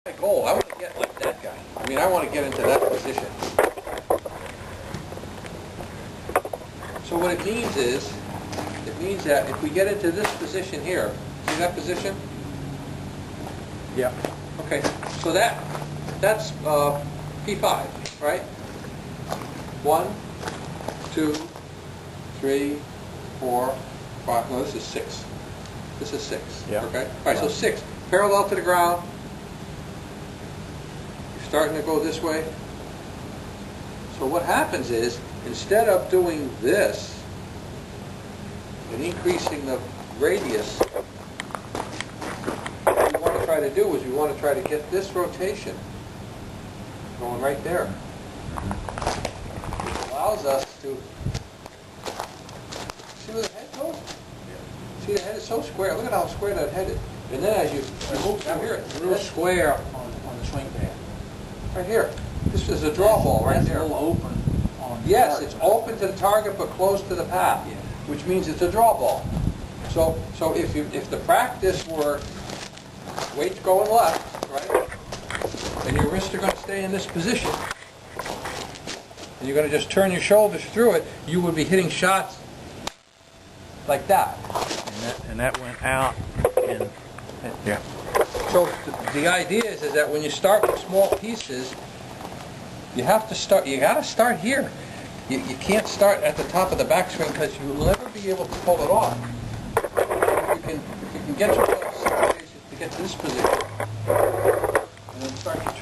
My goal, I want to get like that guy. I mean, I want to get into that position. So what it means is, it means that if we get into this position here, see that position? Yeah. Okay, so that's P5, right? 1, 2, 3, 4, 5. No, this is 6. This is 6. Yeah. Okay. All right. So 6, parallel to the ground. You're starting to go this way. So what happens is, instead of doing this and increasing the radius, what we want to try to do is we want to try to get this rotation going right there. Which allows us to see where the head goes? See, the head is so square. Look at how square that head is. And then as you move down here, It's a little square on the swing pad. right here. This is a draw ball right there. It's a little open on the Yes, target. it's open to the target but close to the path, Yeah. which means it's a draw ball. So if the practice were weights going left, right, and your wrists are going to stay in this position, and you're going to just turn your shoulders through it, you would be hitting shots like that. And that went out. And yeah. So the idea is that when you start with small pieces, you have to start. You got to start here. You can't start at the top of the backswing because you'll never be able to pull it off. If you can get yourself to get to this position, and then start to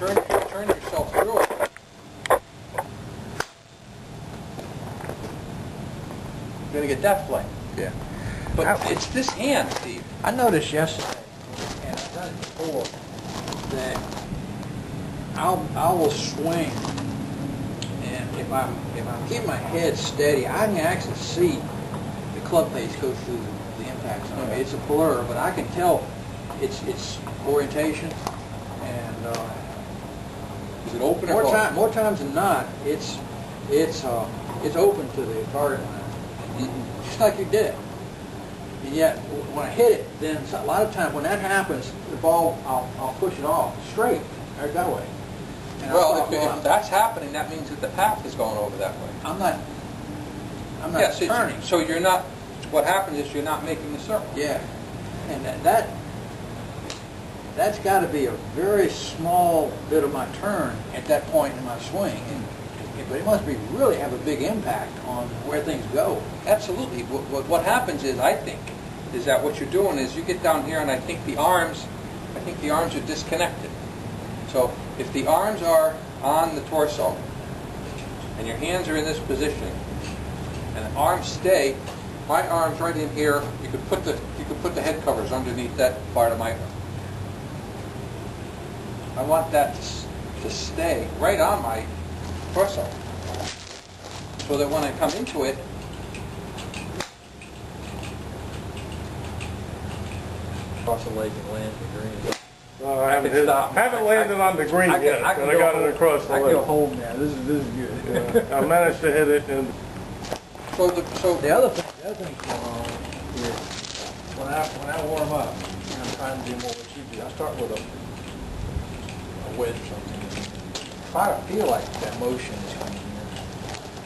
turn yourself through it. You're gonna get that flight. Yeah. But it's this hand, Steve. I noticed yesterday, and I've done it before, that I will swing, and if I'm keeping my head steady, I can actually see the club face go through the impact zone. I mean, it's a blur, but I can tell its orientation, and Is it open or more closed? more times than not, it's open to the target line, just like you did. And yet, when I hit it, then a lot of times when that happens, the ball, I'll push it off straight, right that way. And Well, I'll put it if that's happening, that means that the path is going over that way. I'm not Yes, turning. so you're not. What happens is you're not making the circle. Yeah, and that's got to be a very small bit of my turn at that point in my swing, but it must be really have a big impact on where things go. Absolutely. What happens is, I think, is that what you're doing is you get down here, and I think the arms are disconnected. So if the arms are on the torso, and your hands are in this position, and the arms stay, my arms right in here, you could put the head covers underneath that part of my. I want that to stay right on my torso, so that when I come into it, Cross the lake and land the green. I haven't landed on the green yet, but I got it across the I go lake. home now. This is good. I managed to hit it, and so The other thing going on is when I warm up, and I'm trying to do more what you do. I start with a wedge or something. If I feel like that motion is coming in,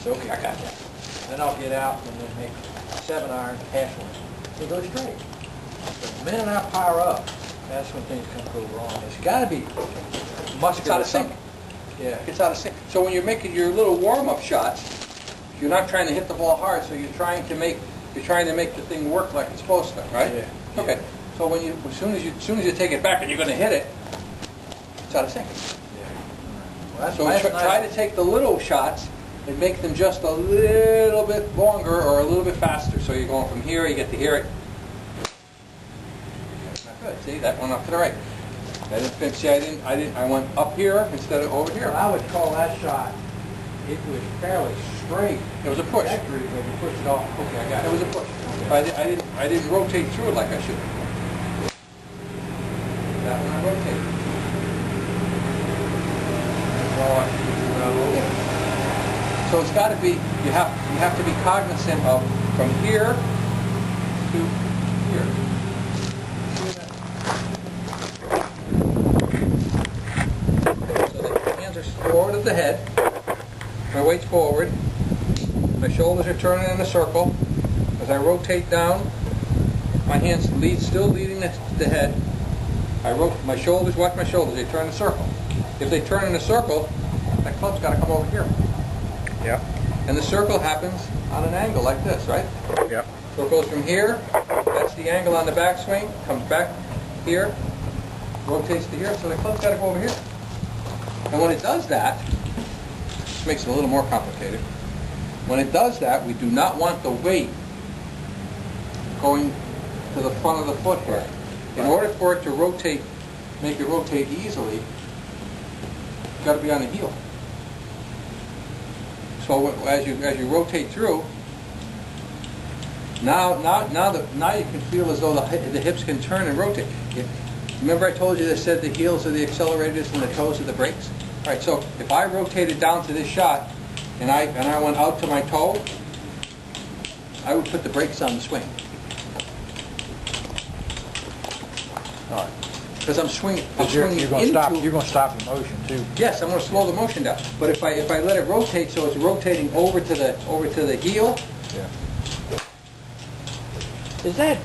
so okay, I got that. Then I'll get out and then make 7-iron half swing. It goes straight. But the minute I power up, that's when things can go wrong. It's got to be muscular. It's out of sync. Yeah. It's out of sync. So when you're making your little warm-up shots, you're not trying to hit the ball hard. So you're trying to make the thing work like it's supposed to, right? Yeah. Okay. So as soon as you take it back and you're going to hit it, it's out of sync. Well, So that's try nice. to take the little shots and make them just a little bit longer or a little bit faster. So you're going from here, you get to here. Not good. See, that went up to the right. I didn't finish. See, I went up here instead of over here. Well, I would call that shot, it was fairly straight. It was a push. Trajectory, but you pushed it off. Okay, I got it. It was a push. I didn't rotate through it like I should. That one I rotated. So it's got to be. You have to be cognizant of from here to here. weight forward. My shoulders are turning in a circle. As I rotate down, my hands still leading the head. My shoulders, watch my shoulders, they turn in a circle. If they turn in a circle, that club's got to come over here. Yep. And the circle happens on an angle like this, right? Yep. So it goes from here, that's the angle on the backswing, comes back here, rotates to here, so the club's got to go over here. And when it does that, this makes it a little more complicated. When it does that, we do not want the weight going to the front of the foot here. In order for it to rotate, make it rotate easily, it's got to be on the heel. So as you rotate through, now you can feel as though the hips can turn and rotate. Remember I told you that said the heels are the accelerators and the toes are the brakes? All right, so if I rotated down to this shot and I went out to my toe, I would put the brakes on the swing. All right. Because I'm swinging. You're going to stop the motion too. Yes, I'm going to slow the motion down. But if I let it rotate, so it's rotating over to the heel. Yeah. Is that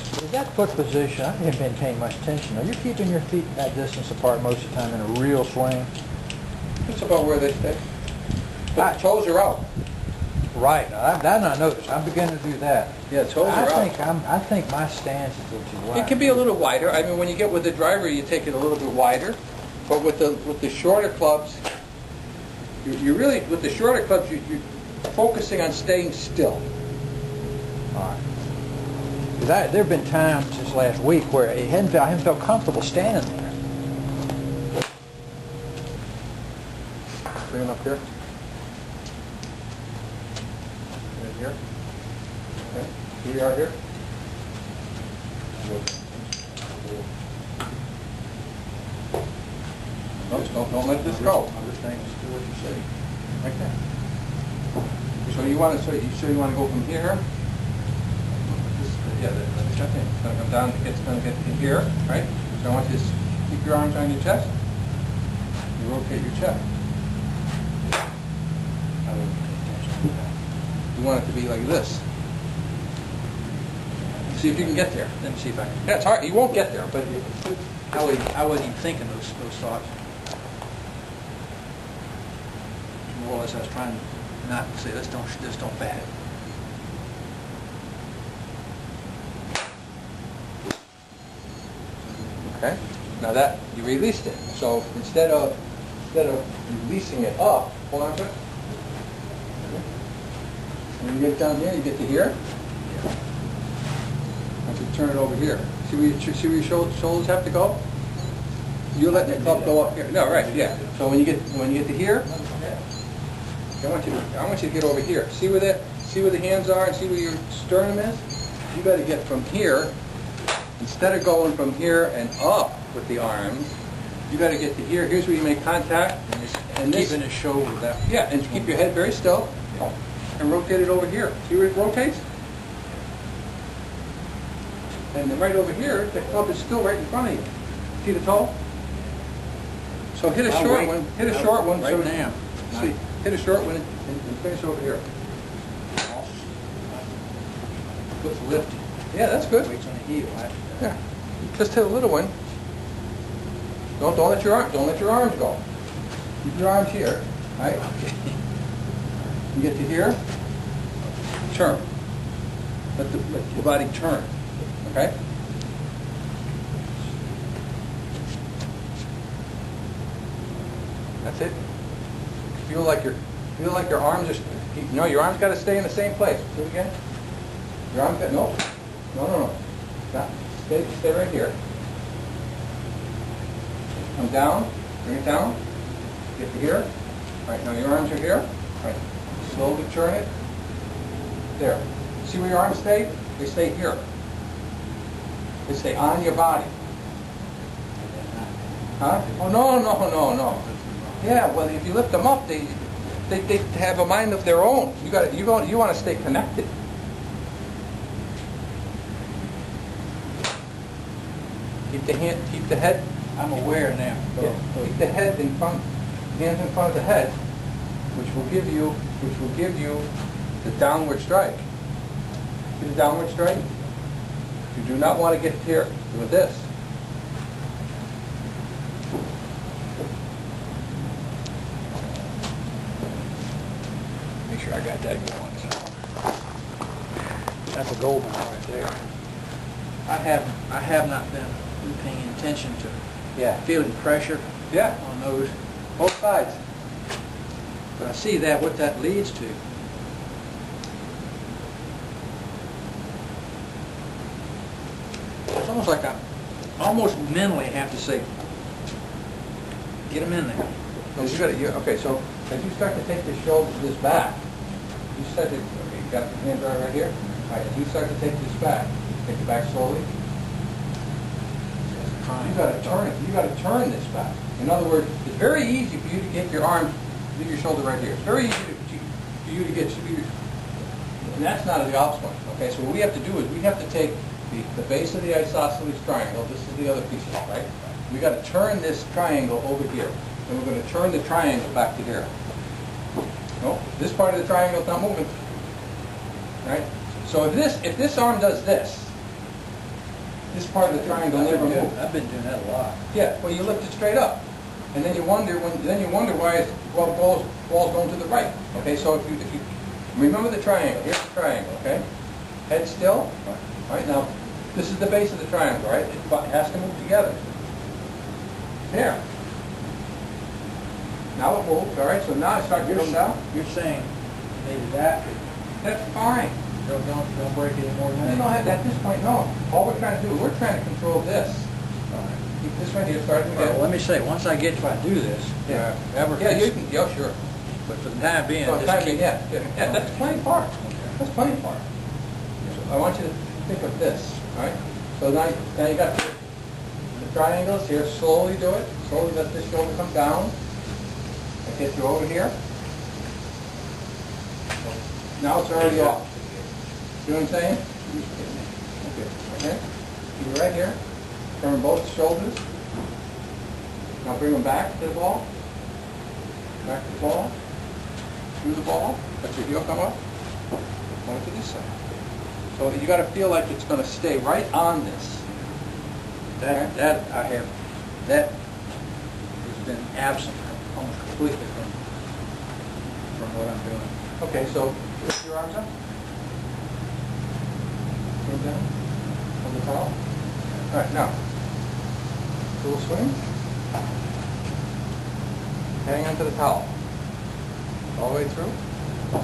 foot position? I haven't been paying much attention. Are you keeping your feet that distance apart most of the time in a real swing? It's about where they stay. But the toes are out. Right. That I noticed. I'm beginning to do that. Yeah, toes are out. I think my stance is a little too wide. It can be a little wider. I mean, when you get with the driver, you take it a little bit wider. But with the shorter clubs, you really with the shorter clubs, you're focusing on staying still. All right. There have been times this last week where I haven't felt comfortable standing there. Bring them up here. Right here. Okay. Here you are here. Don't let this go. Understand? Just do what you say. Like that. So you want to go from here? Yeah, that's the thing. It's going to come down. It's going to get in here, right? So I want you to keep your arms on your chest. You rotate your chest. You want it to be like this. See if you can get there. Let me see if I can. Yeah, it's hard. You won't get there, but I wasn't even thinking those thoughts. More or less, I was trying not to say, just don't bat it. okay. Now that you released it. So instead of releasing it up, hold on to it. When you get down here, you get to here. I can turn it over here. See where your shoulders have to go? You're letting your club go up here. No, right, yeah. So when you get to here, I want you to get over here. See where the hands are and see where your sternum is? You got to get from here. Instead of going from here and up with the arms, you got to get to here. Here's where you make contact. And keeping his shoulder that. Yeah, and keep your head very still. And rotate it over here. See where it rotates? And then right over here, the club is still right in front of you. See the toe? So hit a short one. Hit a short one. Right now. See, hit a short one and finish over here. Foot's lifted. Yeah, that's good. Weight's on the heel. Yeah. Just hit a little one. Don't let your arms go. Keep your arms here. Right? You get to here. Turn. Let the body turn. Okay? That's it. Feel like your arms are. Your arms got to stay in the same place. Do it again. Your arms got no. Stay right here. Come down. Bring it down. Get to here. All right. Now your arms are here. All right. Slowly turn it. There. See where your arms stay? They stay here. They stay on your body. Huh? Oh no. Yeah. Well, if you lift them up, they have a mind of their own. You want to stay connected. Keep the head. I'm aware now. Yeah. Keep the head in front, hands in front of the head. which will give you the downward strike. See the downward strike? You do not want to get here with this. Make sure I got that going. That's a gold one right there. I have not been paying attention to feeling pressure Yeah, on those, both sides. but I see that what that leads to. It's almost like I almost mentally have to say, get them in there. Okay, so as you start to take this back, you start to, okay, you got the hand right here. All right, as you start to take this back, take it back slowly. You got to turn it. You got to turn this back. In other words, it's very easy for you to get your arm, leave your shoulder right here. It's very easy for you to get, and that's not the obstacle. Okay, so what we have to do is we have to take the base of the isosceles triangle. This is the other piece of it, right? We got to turn this triangle over here, and we're going to turn the triangle back to here. No, this part of the triangle is not moving. Right? So if this arm does this part of the triangle never moves. I've been doing that a lot. Yeah, well, you lift it straight up, and then you wonder why ball's going to the right. Okay, so if you remember the triangle, here's the triangle. Okay, head still. All right, now this is the base of the triangle. Right, it has to move together. There. Now it moves. All right, so now I start going down. You're saying maybe that could, That's fine. don't break it anymore than No, that? at this point, no. All we're trying to do, we're trying to control this. Keep this right here starting to Well, get. let me say, once I get to do this, Yeah. ever Yeah, you can. Yeah, sure. but for the time being, So, just keep. yeah, that's plenty far. That's plenty far. So I want you to think of this, all right? So now you got the triangles here. Slowly do it. Slowly let this shoulder come down. I get you over here. Now it's already off. You know what I'm saying? Okay. You're right here. Turn both shoulders. Now bring them back to the ball. Back to the ball. Through the ball. Let your heel come up. Point to this side. So you got to feel like it's going to stay right on this. That has been absent almost completely from what I'm doing. Okay, so lift your arms up. Put them down on the towel. All right, now, full swing. Hang onto the towel. All the way through.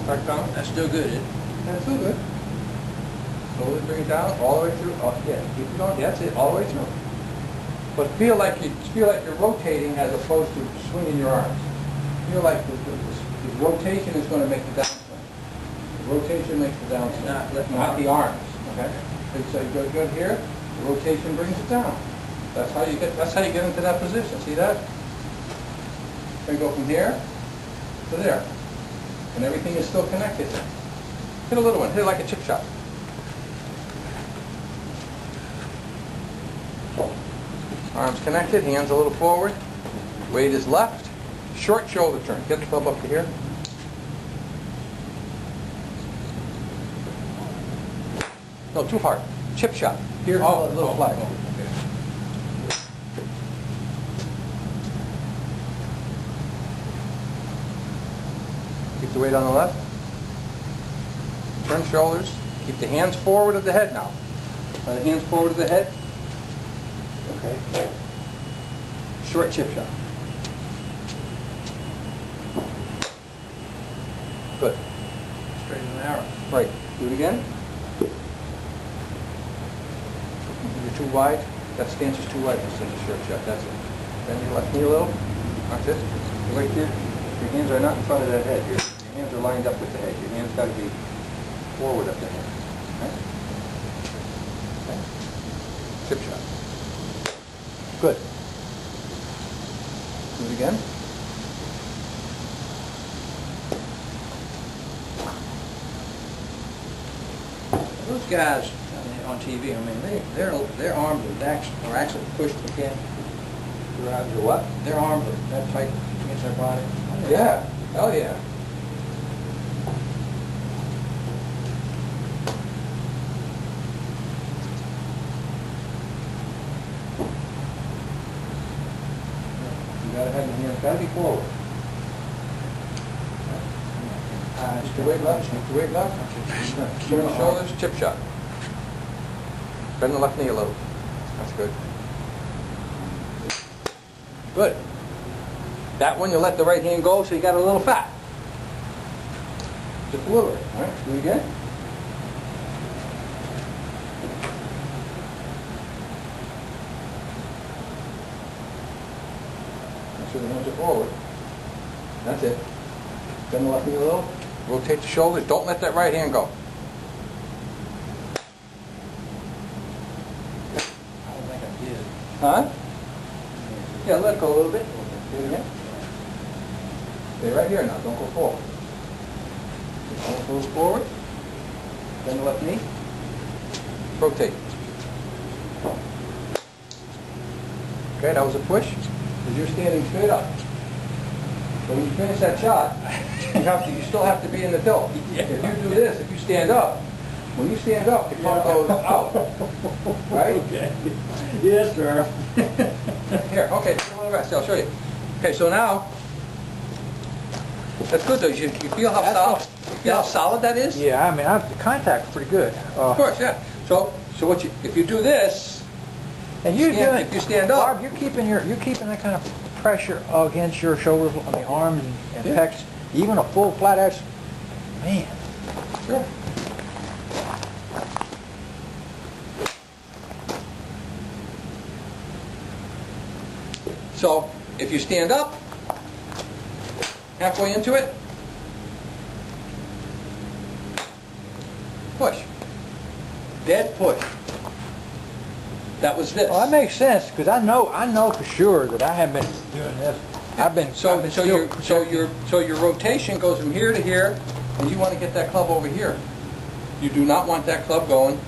Start down. That's still good, isn't it? That's still good. Slowly bring it down, all the way through. Oh, yeah, keep it going. That's it, all the way through. But feel like you're rotating as opposed to swinging your arms. Feel like the rotation is going to make the downswing. The rotation makes the downswing, not the arms. Okay. And so you go good here. The rotation brings it down. That's how you get into that position. See that? Then go from here to there, and everything is still connected there. Hit a little one. Hit it like a chip shot. Arms connected, hands a little forward. Weight is left. Short shoulder turn. Get the club up to here. No, too hard. Chip shot. Here, a little flag. Okay. Keep the weight on the left. Turn shoulders. Keep the hands forward of the head now. The hands forward of the head. Okay. Short chip shot. Good. Straight and narrow. Right. Do it again. You're too wide. That stance is too wide for such a short shot. That's it. Bend your left knee a little. Watch this. Right here. Your hands are not in front of that head. Your hands are lined up with the head. Your hands got to be forward of the head. Okay? Okay. Chip shot. Good. Do it again. Those guys on TV, I mean, their arms are actually pushed again. Your what? Their arms are that tight against their body. Yeah. Hell yeah. gotta have your hands, gotta be forward. Keep the weight left, keep the weight left. Turn the shoulders, chip shot. Bend the left knee a little. That's good. Good. That one you let the right hand go so you got a little fat. Just a little bit. All right, do it again. Make sure the hands are forward. That's it. Bend the left knee a little. Rotate the shoulders. Don't let that right hand go. I don't think I did. Huh? Yeah, let it go a little bit. Do it again. Stay right here now. Don't go forward. Don't move forward. Bend the left knee. Rotate. Okay, that was a push. Because you're standing straight up. So when you finish that shot, you still have to be in the tilt. If you do this, if you stand up, when you stand up, the club goes out. Right? Okay. Yes, sir. Here, okay, a little rest. I'll show you. Okay, so now, that's good though. You feel how solid? You feel how solid that is? Yeah, I mean, the contact's pretty good. Of course, yeah. So what if you do this, And you're doing, if you stand up, Barb, you're keeping that kind of pressure against your shoulders, on the arms and pecs, even a full flat ass. Man. sure. So if you stand up, halfway into it, push. Dead push. That was this. Well, that makes sense because I know for sure that I have been doing this. So your rotation goes from here to here, and you want to get that club over here. You do not want that club going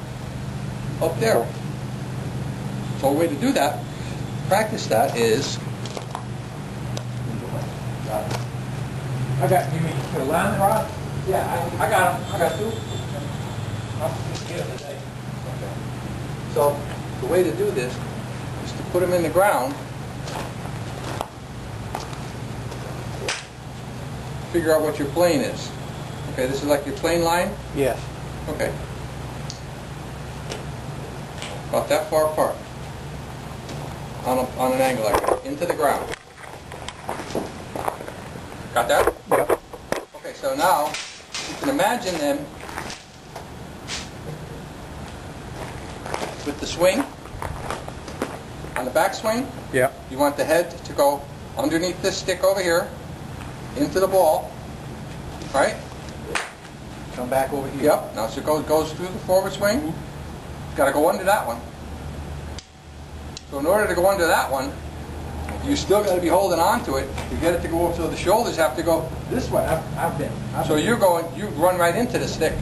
up there. So a way to do that, practice that is. I got you mean the alignment rod? Yeah, I got them. I got two. I'll get them today. Okay. So the way to do this is to put them in the ground. Figure out what your plane is. Okay, this is like your plane line? Yes. Okay. About that far apart. On an angle like that. Into the ground. Got that? Yep. Okay, so now you can imagine them with the swing. On the back swing, Yep. you want the head to go underneath this stick over here, into the ball, right? Come back over here. Yep. Now so it goes through the forward swing. Got to go under that one. So in order to go under that one, you still got to be holding on to it to get it to go up. So the shoulders have to go this way. So you run right into the stick.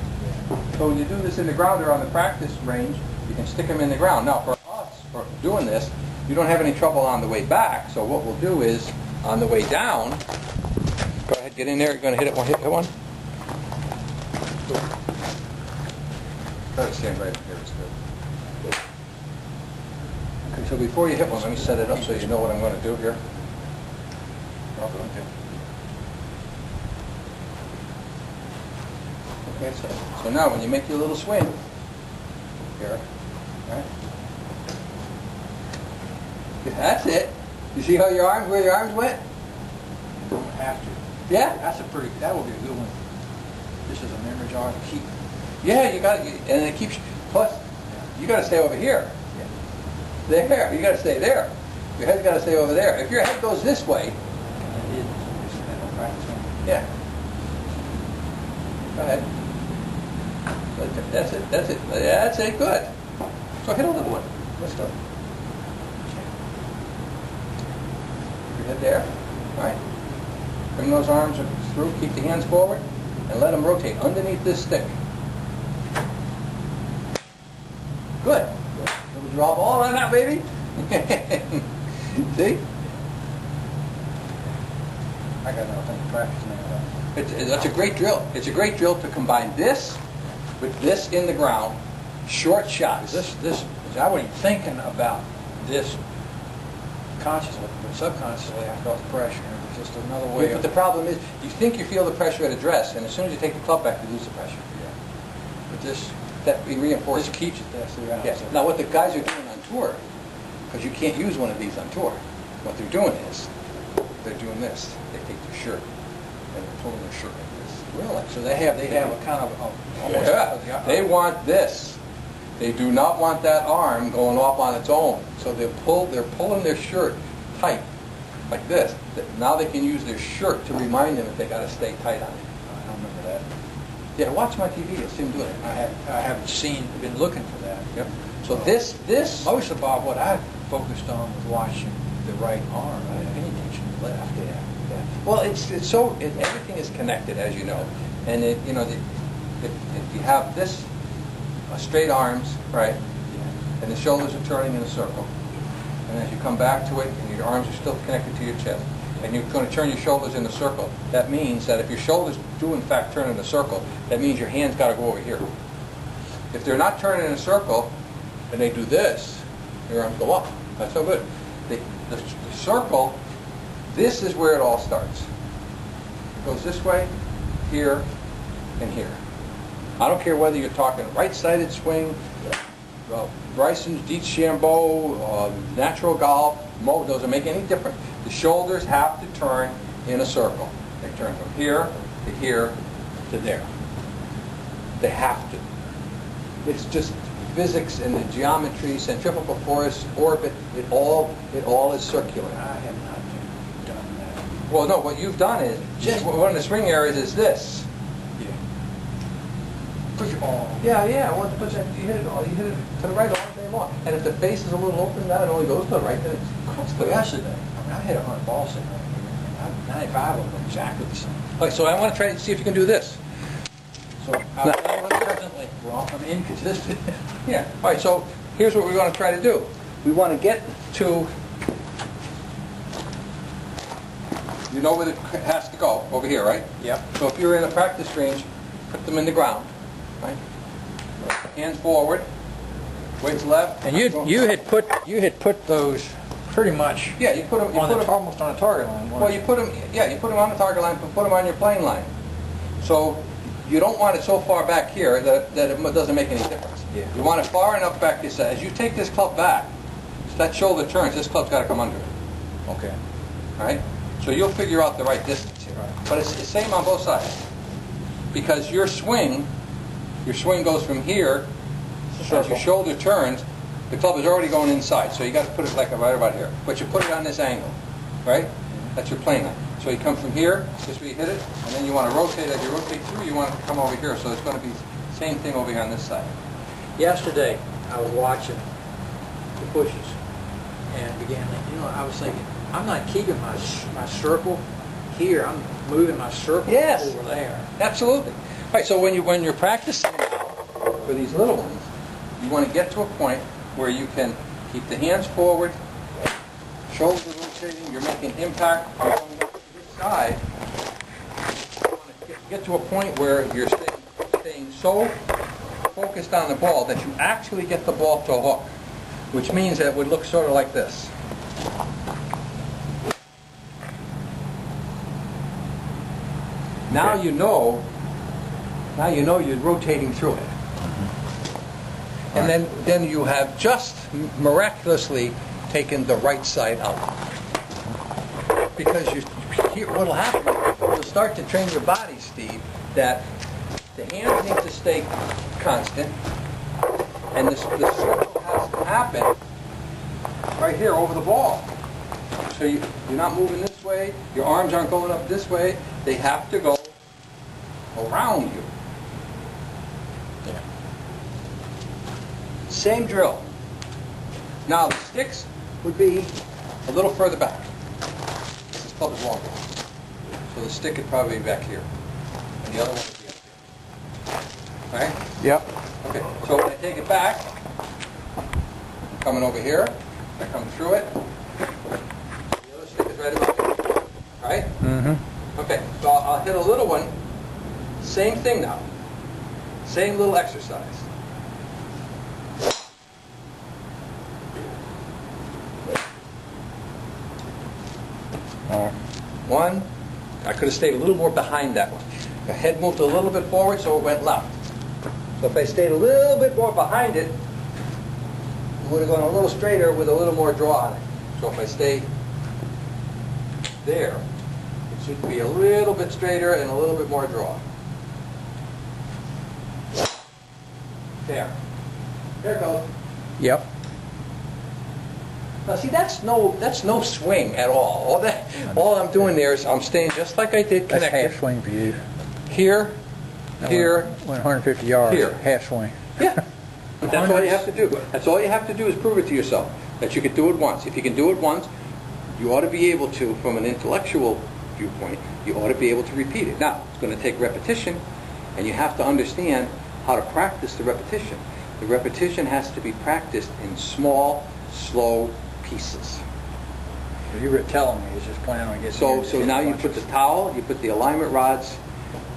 So when you do this in the ground or on the practice range, you can stick them in the ground. Now for us, for doing this, you don't have any trouble on the way back. So what we'll do is on the way down. Go ahead, get in there. You're going to hit it one. Hit one. Try to stand right here. It's good. Okay, so before you hit one, let me set it up so you know what I'm going to do here. Okay, so now when you make your little swing, here, right? That's it. You see how where your arms went? You don't have to. Yeah? That will be a good one. This is a memory jar to keep. Yeah, you got it, and it keeps, plus, you got to stay over here. There, you got to stay there. Your head's got to stay over there. If your head goes this way, yeah. Go ahead. That's it. That's it. That's it. Good. So hit a little one. Let's go. Your head there. All right. Bring those arms through. Keep the hands forward, and let them rotate underneath this stick. Good. Little draw ball on that, baby. See? I got nothing to practice now. That's a great drill. It's a great drill to combine this with this in the ground, short shots. I wasn't thinking about this consciously, but subconsciously I felt the pressure. It was just another way But of... the problem is, you think you feel the pressure at address, and as soon as you take the club back, you lose the pressure. But this Reinforces. keeps it there throughout. Yeah. So- Now, what the guys are doing on tour, because you can't use one of these on tour, what they're doing is, they're doing this. They take their shirt, and they're pulling their shirt like this. Really? So they have a kind of almost... Yeah. They want this. They do not want that arm going off on its own. So they're pulling their shirt tight, like this. Now they can use their shirt to remind them that they got to stay tight on it. I don't remember that. Yeah, watch my TV. You'll see them doing it. I haven't been looking for that. Yep. So this. Most of Bob, what I focused on was watching the right arm. I didn't pay attention to the left. Yeah. Well, everything is connected, as you know, and if you have this straight arms, right, and the shoulders are turning in a circle, and as you come back to it, and your arms are still connected to your chest, and you're going to turn your shoulders in a circle, that means that if your shoulders do in fact turn in a circle, that means your hands got to go over here. If they're not turning in a circle, and they do this, your arms go up. That's so good. The circle, this is where it all starts. It goes this way, here, and here. I don't care whether you're talking right-sided swing, Bryson's, DeChambeau, natural golf, doesn't make any difference. The shoulders have to turn in a circle. They turn from here to here to there. They have to. It's just physics and the geometry, centrifugal force, orbit, it all is circular. I have not done that. Well, no, what you've done is, one of the swing areas is this. Yeah. Push it all. Yeah, well, but you hit it to the right all day long. And if the base is a little open, that it only goes to the right, then it's constantly. Yesterday, I hit 100 balls in there. 95 of them exactly the same. Okay, so I want to try to see if you can do this. So I'm presently wrong. I'm inconsistent. Yeah. All right, so here's what we're going to try to do. We want to get to, you know where it has to go, over here, right? Yep. So if you're in a practice range, put them in the ground, right? Hands forward, weights left. And you had put those pretty much Yeah, you put them almost on a target line. well, you put them on the target line, but put them on your plane line. So you don't want it so far back here that it doesn't make any difference. Yeah. You want it far enough back here. So as you take this club back, so that shoulder turns, this club's got to come under it. Okay. All right? So you'll figure out the right distance here. Right. But it's the same on both sides. Because your swing goes from here, as your shoulder turns, the club is already going inside. So you got to put it like right about here. But you put it on this angle, right? That's your plane line. So you come from here, this way you hit it, and then you want to rotate. As you rotate through, you want it to come over here. So it's going to be the same thing over here on this side. Yesterday, I was watching the pushes and began, I was thinking, I'm not keeping my circle here. I'm moving my circle Yes. over there. Absolutely. All right, so when you're practicing for these little ones, you want to get to a point where you can keep the hands forward, shoulders rotating, you're making impact, you're coming up to this side. You want to get to a point where you're staying so focused on the ball that you actually get the ball to a hook, which means that it would look sort of like this. Now you know you're rotating through it. And then you have just miraculously taken the right side out. Because what'll happen, you'll start to train your body, Steve, that the hands need to stay constant, and the circle has to happen right here over the ball. So you're not moving this way, your arms aren't going up this way, they have to go around you. Yeah. Same drill. Now the sticks would be a little further back. This club is longer. So the stick would probably be back here. And the other one would be up here. All right? Yep. Okay, so when I take it back, I'm coming over here, I come through it, the other stick is right about here. All right? Mm-hmm. Okay, so I'll hit a little one, same thing now. Same little exercise. One, I could have stayed a little more behind that one. The head moved a little bit forward, so it went left. So if I stayed a little bit more behind it, it would have gone a little straighter with a little more draw on it. So if I stay there, it should be a little bit straighter and a little bit more draw. There. There it goes. Yep. Now see, that's no swing at all. All I'm doing there is I'm staying just like I did That's connected. half swing for you. Here, here, Went 150 yards. Here. Half swing. yeah. That's all you have to do. That's all you have to do is prove it to yourself that you can do it once. If you can do it once, you ought to be able to, from an intellectual viewpoint, you ought to be able to repeat it. Now, it's going to take repetition, and you have to understand how to practice the repetition. The repetition has to be practiced in small, slow pieces. So you were telling me, it's just planning on getting So now you put the towel, you put the alignment rods,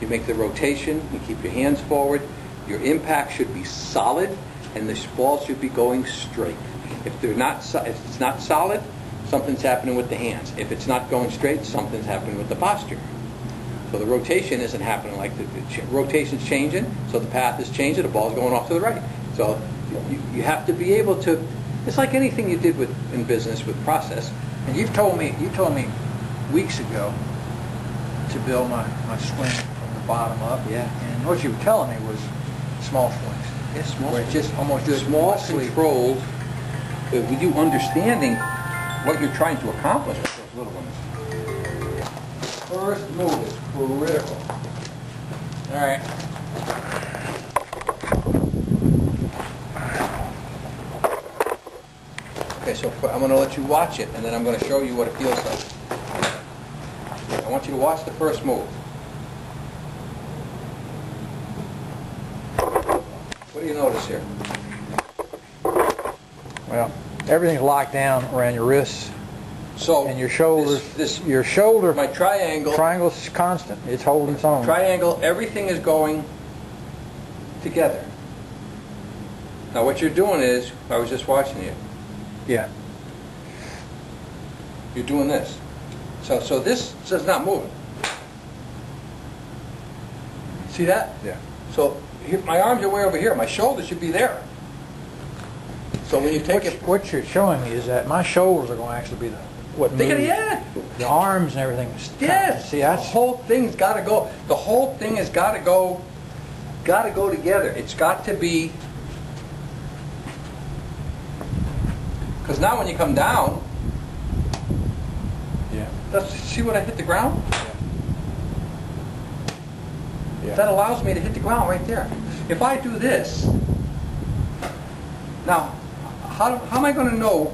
you make the rotation, you keep your hands forward, your impact should be solid, and the ball should be going straight. If it's not solid, something's happening with the hands. If it's not going straight, something's happening with the posture. So the rotation isn't happening like the rotation's changing, so the path is changing, the ball's going off to the right. So you have to be able to, it's like anything you did in business with process. And you told me weeks ago to build my swing from the bottom up. Yeah. And what you were telling me was small swings. Yes, small Where it's just almost small, sleep. controlled, with you understanding what you're trying to accomplish with those little ones. First move is critical. All right. Okay, so I'm going to let you watch it, and then I'm going to show you what it feels like. I want you to watch the first move. What do you notice here? Well, everything's locked down around your wrists So and your shoulders. Your shoulder my triangle, triangle's constant. It's holding its own. triangle, everything is going together. Now what you're doing is, I was just watching you. Yeah. You're doing this. So this is not moving. See that? Yeah. So here, my arms are way over here. My shoulders should be there. So when you take it, What you're showing me is that my shoulders are going to actually be what moves. yeah. The arms and everything. Yes. See, the that's whole thing's got to go. The whole thing has got to go. Got to go together. It's got to be. Because now when you come down, yeah. see when I hit the ground? Yeah. That allows me to hit the ground right there. If I do this, now, how am I going to know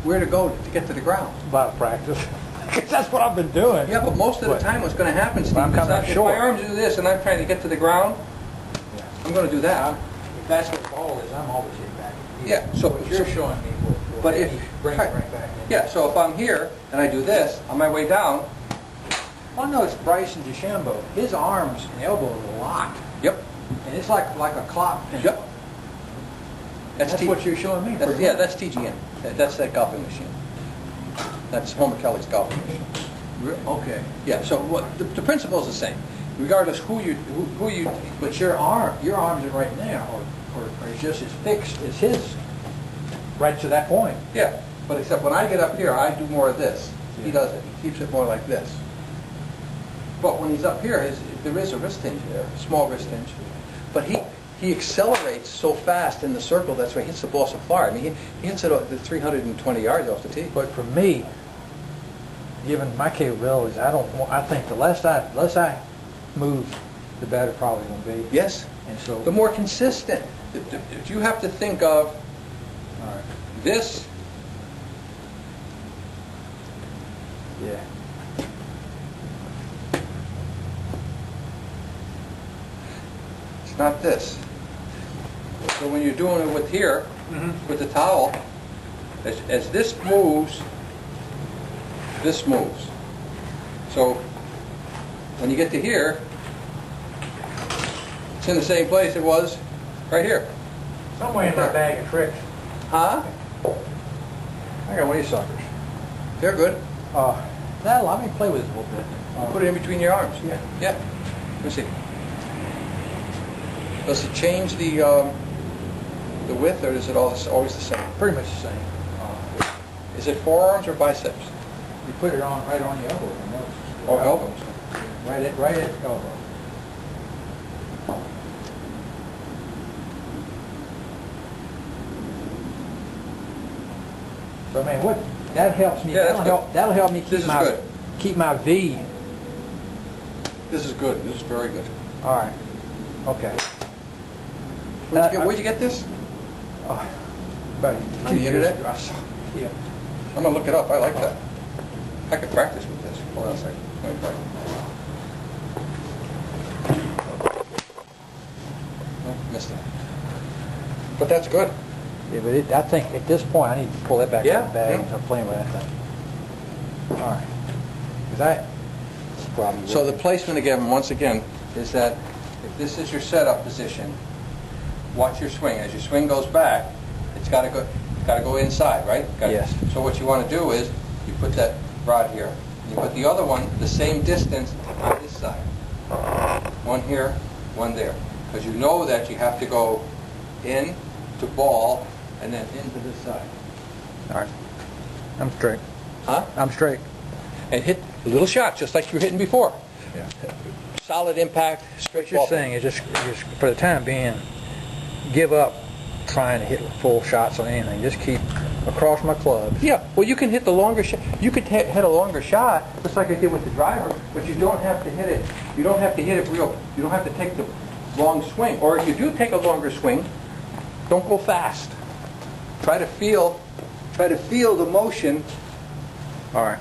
where to go to get to the ground? About practice. Because that's what I've been doing. Yeah, but most of the time what's going to happen, Steve, I'm is coming that if short. my arms do this and I'm trying to get to the ground, Yeah. I'm going to do that. If that's what the ball is, I'm always hitting back. Yeah, so What you're showing me will but if bring it right back in. yeah, so if I'm here and I do this on my way down, Well, no, it's Bryson DeChambeau. His arms and elbows are locked, yep, and it's like a clock pin. yep. That's what you're showing me. Yeah, that's TGN. That's that golfing machine. That's Homer Kelly's golfing machine. Okay. Yeah. So what the principle is the same, regardless who you. But your arms are right now, or just as fixed as his, right to that point. Yeah. But except when I get up here, I do more of this. He does it. He keeps it more like this. But when he's up here, there is a wrist hinge there, a small wrist hinge. But he accelerates so fast in the circle. That's why he hits the ball so far. I mean, he hits it at 320 yards off the tee. But for me, given my capabilities, I think the less I move, the better probably going to be. Yes. And so The more consistent. If you have to think of all right. this, Yeah. it's not this. So when you're doing it with here, with the towel, as this moves, this moves. So when you get to here, it's in the same place it was right here. Somewhere in my bag of tricks. Huh? I got one of these suckers. They're good. Let me play with it a little bit. Put it in between your arms. Yeah. Yeah. Let me see. Does it change the width, or is it always the same? Pretty much the same. Is it forearms or biceps? You put it on right on the elbow. You know, Oh, elbows. right at the elbow. So man, that helps me. Yeah, that's good. That'll help me This is good. keep my V. This is good. This is very good. All right. Okay. Where'd you get this? But On the internet? Yeah. I'm gonna look it up. I like that. I could practice with this. Hold on a second. Let me practice. Oh, missed it. But that's good. Yeah, but I think at this point I need to pull that back Yeah, out of the bag yeah. and start playing with that thing. All right. Because that's probably So the placement again, once again, is that if this is your setup position, watch your swing. As your swing goes back, it's got to go inside, right? Yes. So what you want to do is you put that rod here. You put the other one the same distance on this side. One here, one there, because you know that you have to go in to ball and then into this side. All right. I'm straight. Huh? I'm straight. And hit a little shot just like you were hitting before. Yeah. Solid impact, straight What you're ball. saying is just for the time being, give up trying to hit full shots on anything. Just keep across my club. Yeah, well, you can hit the longer shot. You could hit a longer shot, just like I did with the driver, but you don't have to hit it. You don't have to hit it real. You don't have to take the long swing. Or if you do take a longer swing, don't go fast. Try to feel the motion. All right.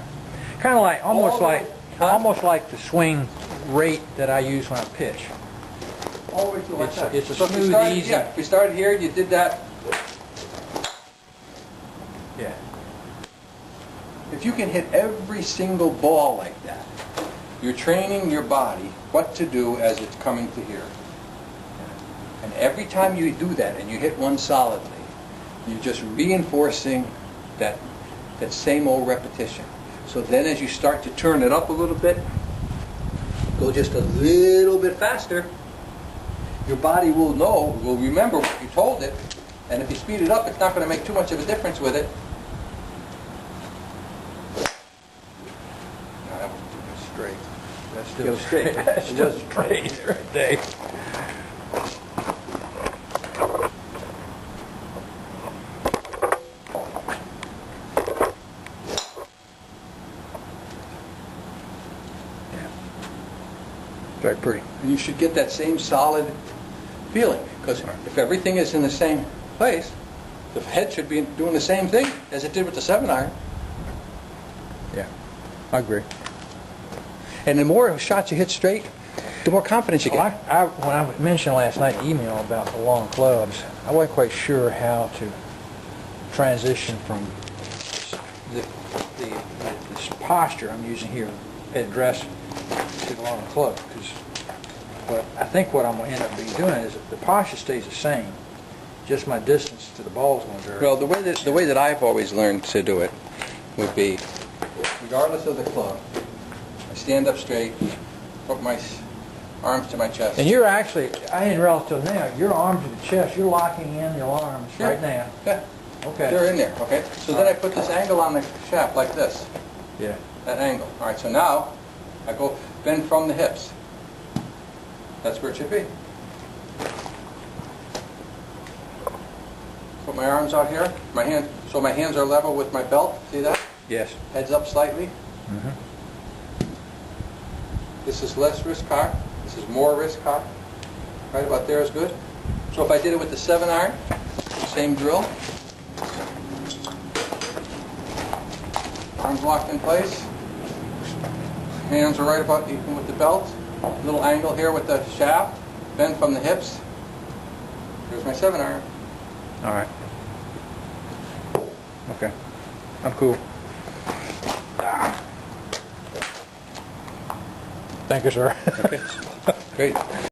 Kind of like All the way- Huh? almost like the swing rate that I use when I pitch. All the way through like that. It's a So if you smooth, started- easy. Yeah, if you started here, you did that. Yeah. If you can hit every single ball like that, you're training your body what to do as it's coming to here. And every time you do that and you hit one solidly, you're just reinforcing that same old repetition. So then as you start to turn it up a little bit, go just a little bit faster, your body will remember what you told it, and if you speed it up, it's not going to make too much of a difference with it. No, that was straight. That's It was straight. That's It was still straight right there. Very pretty. And you should get that same solid feeling, because if everything is in the same place, the head should be doing the same thing as it did with the 7-iron. Yeah, I agree. And the more shots you hit straight, the more confidence you Well, get. when I mentioned last night in the email about the long clubs, I wasn't quite sure how to transition from this posture I'm using here, head dress, to the long club. But I think what I'm going to end up doing is the posture stays the same, just my distance to the ball's going to vary. Well, the way that I've always learned to do it would be, regardless of the club, I stand up straight, put my arms to my chest. And you're actually, I didn't realize till now, your arms to the chest, you're locking in your arms Yeah. right now. Yeah, Okay. they're in there, okay? So then I put this angle on the shaft like this, Yeah. that angle. All right, so now I go bend from the hips. That's where it should be. Put my arms out here, so my hands are level with my belt. See that? Yes. Heads up slightly. Mm-hmm. This is less wrist cock. This is more wrist cock. Right about there is good. So if I did it with the 7-iron, same drill. Arms locked in place. Hands are right about even with the belt. Little angle here with the shaft. Bend from the hips. Here's my 7-iron. All right. Okay. I'm cool. Thank you, sir. Okay. Great.